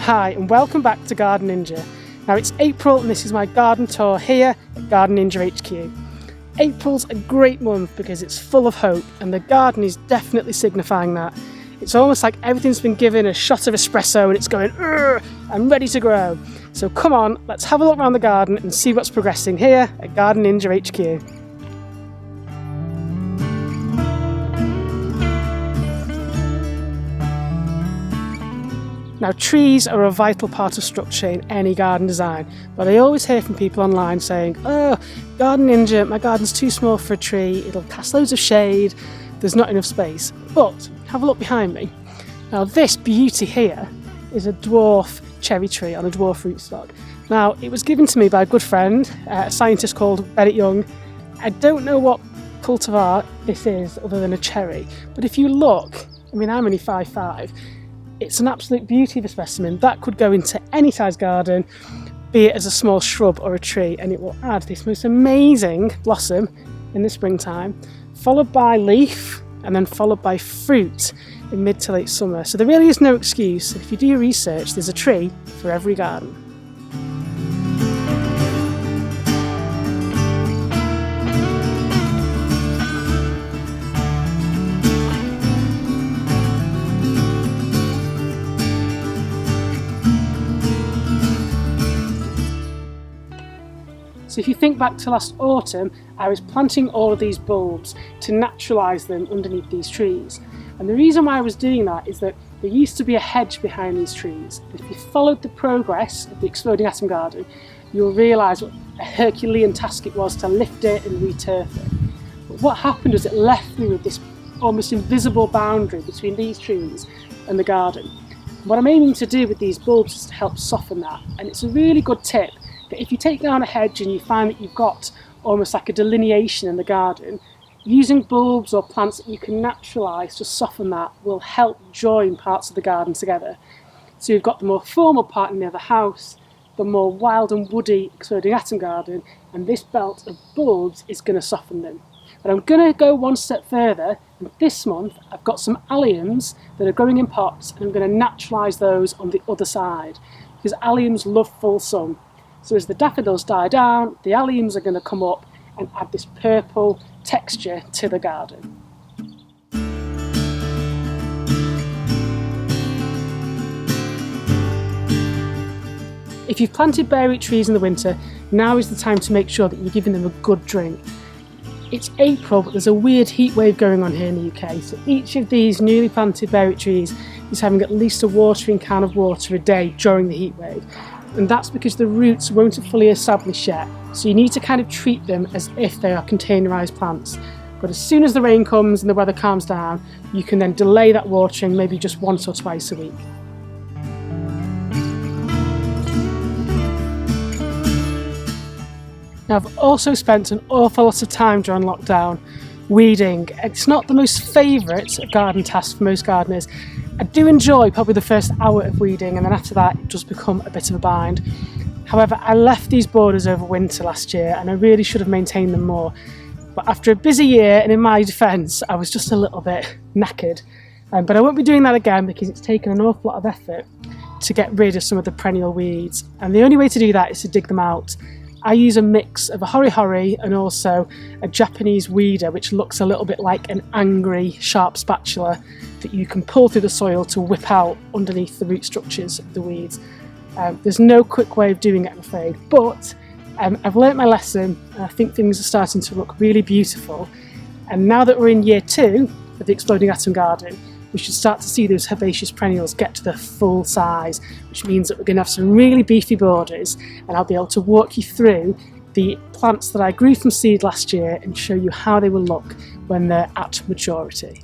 Hi and welcome back to Garden Ninja. Now it's April and this is my garden tour here at Garden Ninja HQ. April's a great month because it's full of hope and the garden is definitely signifying that. It's almost like everything's been given a shot of espresso and it's going, I'm ready to grow. So come on, let's have a look around the garden and see what's progressing here at Garden Ninja HQ. Now trees are a vital part of structure in any garden design, but I always hear from people online saying, oh, Garden Ninja, my garden's too small for a tree, it'll cast loads of shade, there's not enough space. But have a look behind me. Now this beauty here is a dwarf cherry tree on a dwarf rootstock. Now it was given to me by a good friend, a scientist called Bennett Young. I don't know what cultivar this is other than a cherry, but if you look, I mean I'm only 5'5", it's an absolute beauty of a specimen that could go into any size garden, be it as a small shrub or a tree, and it will add this most amazing blossom in the springtime, followed by leaf and then followed by fruit in mid to late summer. So there really is no excuse. If you do your research, there's a tree for every garden. So if you think back to last autumn, I was planting all of these bulbs to naturalise them underneath these trees. And the reason why I was doing that is that there used to be a hedge behind these trees. If you followed the progress of the Exploding Atom Garden, you'll realise what a Herculean task it was to lift it and returf it. But what happened was it left me with this almost invisible boundary between these trees and the garden. And what I'm aiming to do with these bulbs is to help soften that. And it's a really good tip. If you take down a hedge and you find that you've got almost like a delineation in the garden, using bulbs or plants that you can naturalise to soften that will help join parts of the garden together. So you've got the more formal part near the house, the more wild and woody Exploding Atom Garden, and this belt of bulbs is going to soften them. But I'm going to go one step further, and this month I've got some alliums that are growing in pots and I'm going to naturalise those on the other side, because alliums love full sun. So as the daffodils die down, the alliums are going to come up and add this purple texture to the garden. If you've planted berry trees in the winter, now is the time to make sure that you're giving them a good drink. It's April, but there's a weird heat wave going on here in the UK, so each of these newly planted berry trees is having at least a watering can of water a day during the heat wave. And that's because the roots won't have fully established yet, so you need to kind of treat them as if they are containerised plants. But as soon as the rain comes and the weather calms down, you can then delay that watering maybe just once or twice a week. Now I've also spent an awful lot of time during lockdown weeding. It's not the most favourite garden task for most gardeners. I do enjoy probably the first hour of weeding, and then after that it does become a bit of a bind. However, I left these borders over winter last year and I really should have maintained them more. But after a busy year, and in my defence, I was just a little bit knackered. But I won't be doing that again because it's taken an awful lot of effort to get rid of some of the perennial weeds. And the only way to do that is to dig them out. I use a mix of a hori-hori and also a Japanese weeder, which looks a little bit like an angry, sharp spatula that you can pull through the soil to whip out underneath the root structures of the weeds. There's no quick way of doing it, I'm afraid, but I've learnt my lesson and I think things are starting to look really beautiful. And now that we're in year 2 of the Exploding Atom Garden, we should start to see those herbaceous perennials get to the full size, which means that we're going to have some really beefy borders, and I'll be able to walk you through the plants that I grew from seed last year and show you how they will look when they're at maturity.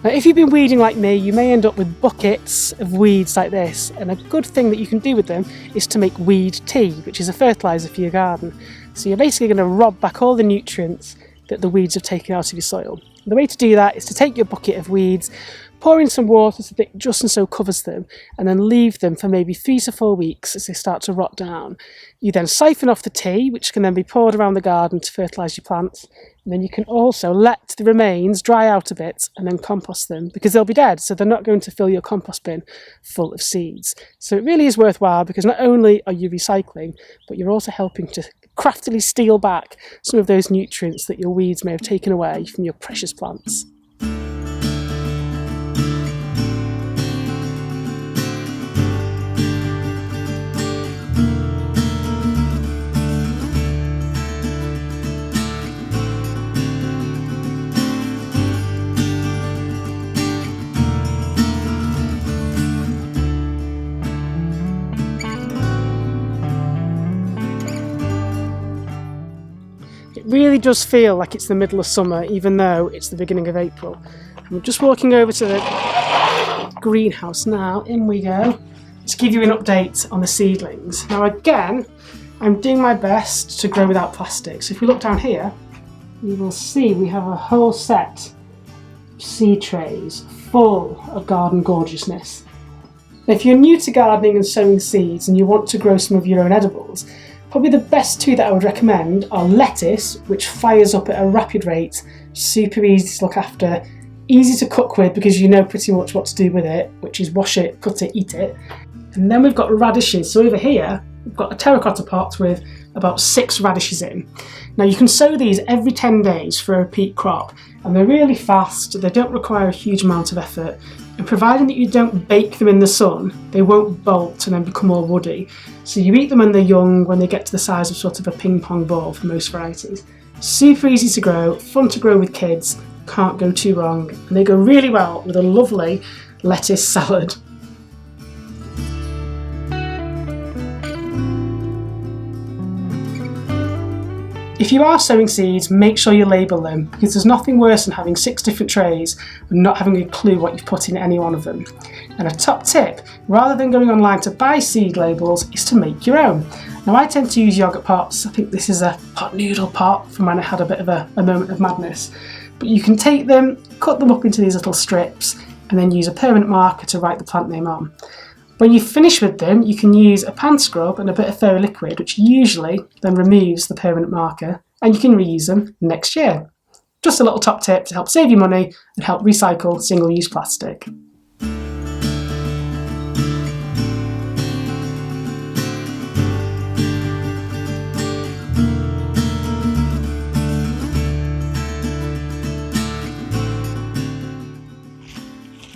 Now, if you've been weeding like me, you may end up with buckets of weeds like this, and a good thing that you can do with them is to make weed tea, which is a fertiliser for your garden. So you're basically going to rob back all the nutrients that the weeds have taken out of your soil. The way to do that is to take your bucket of weeds, Pour in some water so that it just and so covers them, and then leave them for maybe 3 to 4 weeks as they start to rot down. You then siphon off the tea, which can then be poured around the garden to fertilise your plants. And then you can also let the remains dry out a bit and then compost them, because they'll be dead, so they're not going to fill your compost bin full of seeds. So it really is worthwhile, because not only are you recycling, but you're also helping to craftily steal back some of those nutrients that your weeds may have taken away from your precious plants. It really does feel like it's the middle of summer, even though it's the beginning of April. I'm just walking over to the greenhouse now. In we go. To give you an update on the seedlings. Now again, I'm doing my best to grow without plastic. So if we look down here, you will see we have a whole set of seed trays full of garden gorgeousness. Now, if you're new to gardening and sowing seeds and you want to grow some of your own edibles, probably the best two that I would recommend are lettuce, which fires up at a rapid rate, super easy to look after, easy to cook with because you know pretty much what to do with it, which is wash it, cut it, eat it. And then we've got radishes. So over here, we've got a terracotta pot with about 6 radishes in. Now you can sow these every 10 days for a repeat crop, and they're really fast, they don't require a huge amount of effort, and providing that you don't bake them in the sun, they won't bolt and then become all woody. So you eat them when they're young, when they get to the size of sort of a ping pong ball for most varieties. Super easy to grow, fun to grow with kids, can't go too wrong, and they go really well with a lovely lettuce salad. If you are sowing seeds, make sure you label them, because there's nothing worse than having 6 different trays and not having a clue what you've put in any one of them. And a top tip, rather than going online to buy seed labels, is to make your own. Now I tend to use yoghurt pots. I think this is a pot noodle pot from when I had a bit of a moment of madness. But you can take them, cut them up into these little strips, and then use a permanent marker to write the plant name on. When you finish with them, you can use a pan scrub and a bit of fairy liquid, which usually then removes the permanent marker, and you can reuse them next year. Just a little top tip to help save you money and help recycle single-use plastic.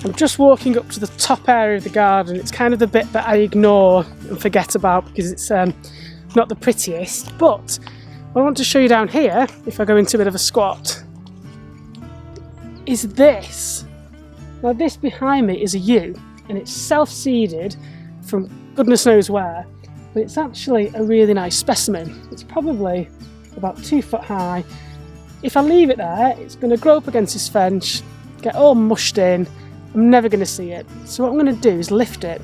I'm just walking up to the top area of the garden. It's kind of the bit that I ignore and forget about because it's not the prettiest, but what I want to show you down here, if I go into a bit of a squat, is this. Now this behind me is a yew, and it's self-seeded from goodness knows where, but it's actually a really nice specimen. It's probably about 2 foot high. If I leave it there, it's going to grow up against this fence, get all mushed in. I'm never going to see it. So what I'm going to do is lift it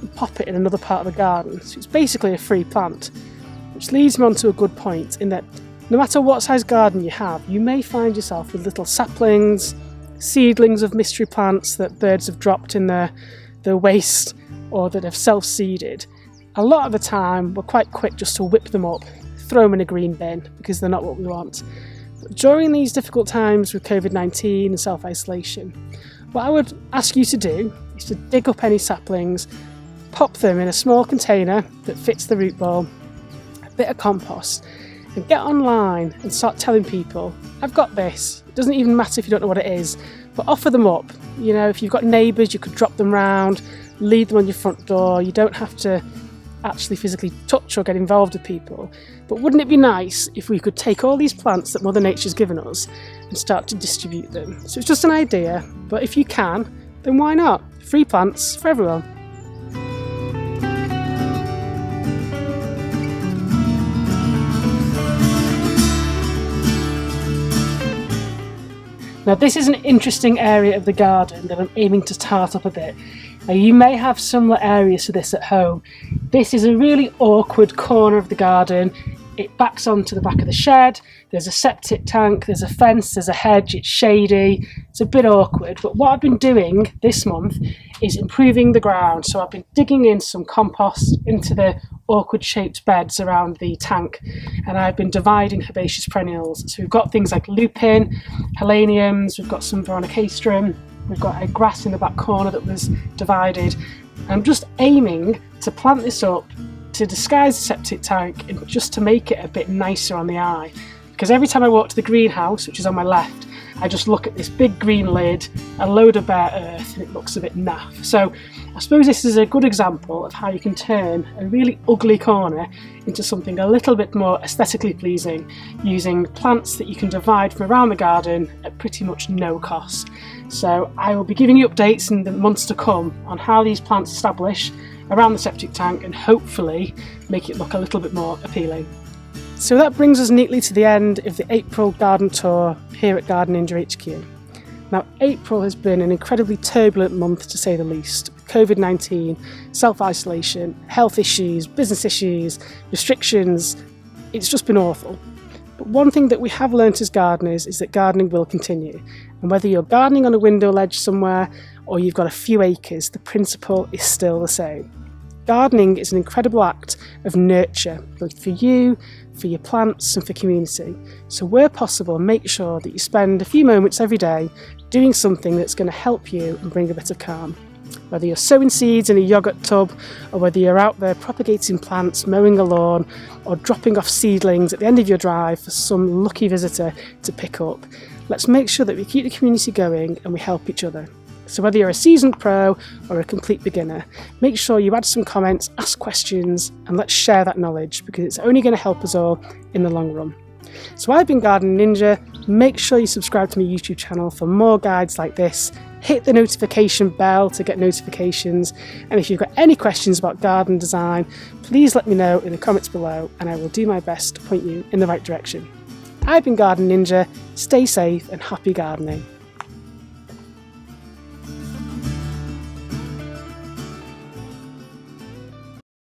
and pop it in another part of the garden. So it's basically a free plant, which leads me on to a good point in that no matter what size garden you have, you may find yourself with little saplings, seedlings of mystery plants that birds have dropped in their waste or that have self-seeded. A lot of the time, we're quite quick just to whip them up, throw them in a green bin because they're not what we want. But during these difficult times with COVID-19 and self-isolation, what I would ask you to do is to dig up any saplings, pop them in a small container that fits the root ball, a bit of compost, and get online and start telling people, I've got this. It doesn't even matter if you don't know what it is, but offer them up. You know, if you've got neighbours, you could drop them round, leave them on your front door. You don't have to actually physically touch or get involved with people. But wouldn't it be nice if we could take all these plants that Mother Nature's given us and start to distribute them? So it's just an idea, but if you can, then why not? Free plants for everyone. Now this is an interesting area of the garden that I'm aiming to tart up a bit. Now you may have similar areas to this at home. This is a really awkward corner of the garden. It backs onto the back of the shed, there's a septic tank, there's a fence, there's a hedge, it's shady, It's a bit awkward, but what I've been doing this month is improving the ground. So I've been digging in some compost into the awkward shaped beds around the tank, and I've been dividing herbaceous perennials. So we've got things like lupin, heleniums, we've got some veronicastrum, we've got a grass in the back corner that was divided. I'm just aiming to plant this up to disguise the septic tank and just to make it a bit nicer on the eye. Because every time I walk to the greenhouse, which is on my left, I just look at this big green lid, a load of bare earth, and it looks a bit naff. So I suppose this is a good example of how you can turn a really ugly corner into something a little bit more aesthetically pleasing, using plants that you can divide from around the garden at pretty much no cost. So I will be giving you updates in the months to come on how these plants establish around the septic tank and hopefully make it look a little bit more appealing. So that brings us neatly to the end of the April garden tour here at Garden Ninja HQ. Now, April has been an incredibly turbulent month to say the least, with COVID-19, self-isolation, health issues, business issues, restrictions. It's just been awful. But one thing that we have learnt as gardeners is that gardening will continue. And whether you're gardening on a window ledge somewhere or you've got a few acres, the principle is still the same. Gardening is an incredible act of nurture, both for you, for your plants and for community. So where possible, make sure that you spend a few moments every day doing something that's going to help you and bring a bit of calm. Whether you're sowing seeds in a yoghurt tub, or whether you're out there propagating plants, mowing a lawn, or dropping off seedlings at the end of your drive for some lucky visitor to pick up, let's make sure that we keep the community going and we help each other. So whether you're a seasoned pro or a complete beginner, make sure you add some comments, ask questions, and let's share that knowledge, because it's only going to help us all in the long run. So I've been Garden Ninja. Make sure you subscribe to my YouTube channel for more guides like this. Hit the notification bell to get notifications. And if you've got any questions about garden design, please let me know in the comments below and I will do my best to point you in the right direction. I've been Garden Ninja. Stay safe and happy gardening.